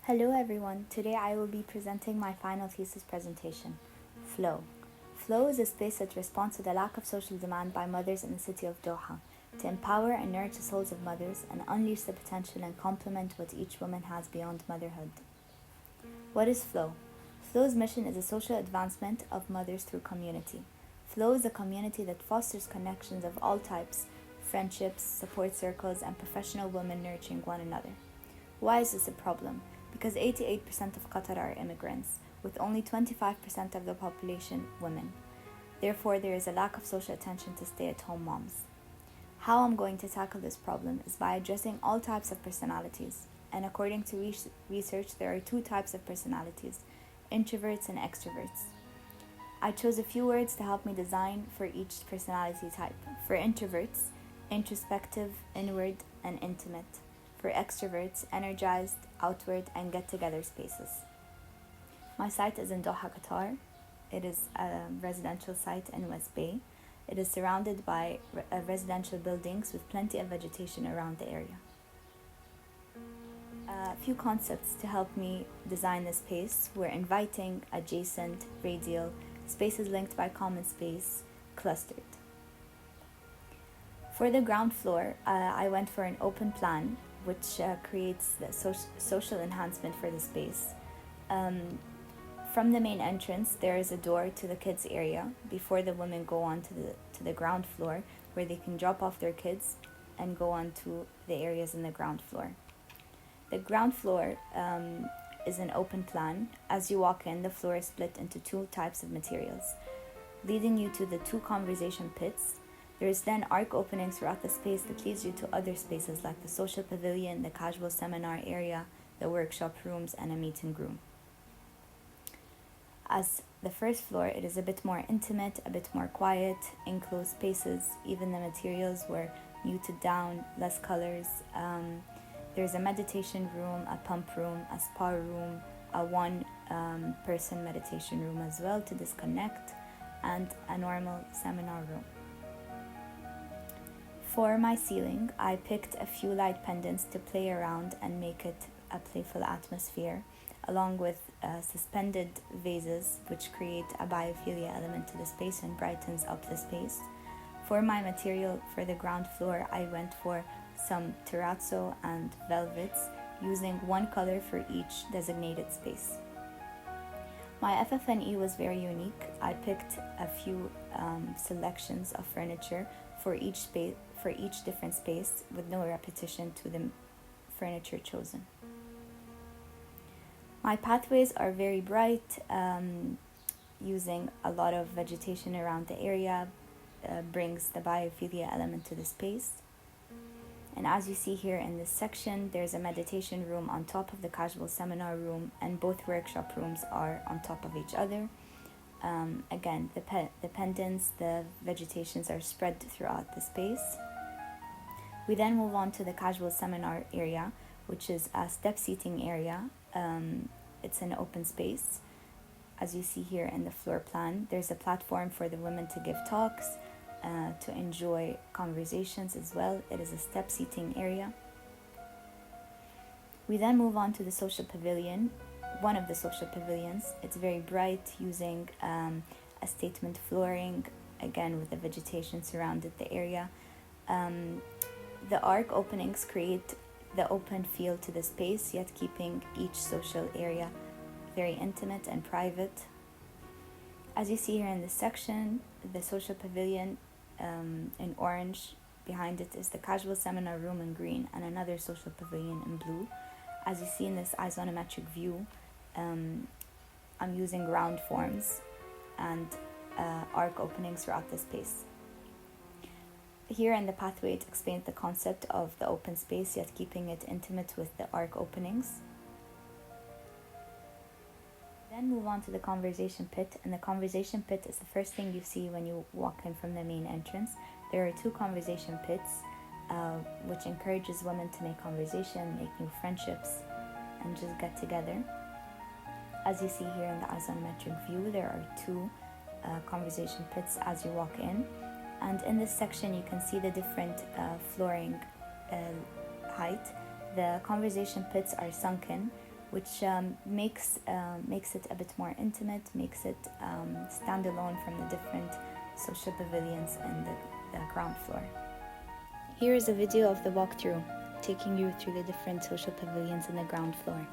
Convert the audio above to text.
Hello everyone, today I will be presenting my final thesis presentation, Flow. Flow is a space that responds to the lack of social demand by mothers in the city of Doha to empower and nurture the souls of mothers and unleash the potential and complement what each woman has beyond motherhood. What is Flow? Flow's mission is a social advancement of mothers through community. Flow is a community that fosters connections of all types, friendships, support circles, and professional women nurturing one another. Why is this a problem? Because 88% of Qatar are immigrants, with only 25% of the population women. Therefore, there is a lack of social attention to stay-at-home moms. How I'm going to tackle this problem is by addressing all types of personalities. And according to research, there are two types of personalities, introverts and extroverts. I chose a few words to help me design for each personality type. For introverts, introspective, inward, and intimate. For extroverts, energized, outward, and get-together spaces. My site is in Doha, Qatar. It is a residential site in West Bay. It is surrounded by residential buildings with plenty of vegetation around the area. A few concepts to help me design this space were inviting, adjacent, radial, spaces linked by common space, clustered. For the ground floor, I went for an open plan which creates the social enhancement for the space. From the main entrance, there is a door to the kids area before the women go on to the ground floor, where they can drop off their kids and go on to the areas in the ground floor. The ground floor is an open plan. As you walk in, the floor is split into two types of materials, leading you to the two conversation pits. There is then arc openings throughout the space that leads you to other spaces like the social pavilion, the casual seminar area, the workshop rooms, and a meeting room. As the first floor, it is a bit more intimate, a bit more quiet, enclosed spaces. Even the materials were muted down, less colors. There's a meditation room, a pump room, a spa room, a one-person meditation room as well to disconnect, and a normal seminar room. For my ceiling, I picked a few light pendants to play around and make it a playful atmosphere, along with suspended vases, which create a biophilia element to the space and brightens up the space. For my material for the ground floor, I went for some terrazzo and velvets, using one color for each designated space. My FF&E was very unique. I picked a few selections of furniture for each different space, with no repetition to the furniture chosen. My pathways are very bright, using a lot of vegetation around the area, brings the biophilia element to the space. And as you see here in this section, there's a meditation room on top of the casual seminar room, and both workshop rooms are on top of each other. Again, the pendants, the vegetations are spread throughout the space. We then move on to the casual seminar area, which is a step seating area. It's an open space. As you see here in the floor plan, there's a platform for the women to give talks, to enjoy conversations as well. It is a step seating area. We then move on to the social pavilion, one of the social pavilions. It's very bright, using a statement flooring, again with the vegetation surrounded the area. The arc openings create the open feel to the space, yet keeping each social area very intimate and private. As you see here in this section, the social pavilion in orange, behind it is the casual seminar room in green, and another social pavilion in blue. As you see in this isometric view, I'm using round forms and arc openings throughout the space. Here in the pathway, it explains the concept of the open space, yet keeping it intimate with the arc openings. Then move on to the conversation pit, and the conversation pit is the first thing you see when you walk in from the main entrance. There are two conversation pits, which encourages women to make conversation, make new friendships, and just get together. As you see here in the isometric view, there are two conversation pits as you walk in. And in this section, you can see the different flooring height. The conversation pits are sunken, which makes it a bit more intimate, makes it stand alone from the different social pavilions in the ground floor. Here is a video of the walkthrough, taking you through the different social pavilions in the ground floor.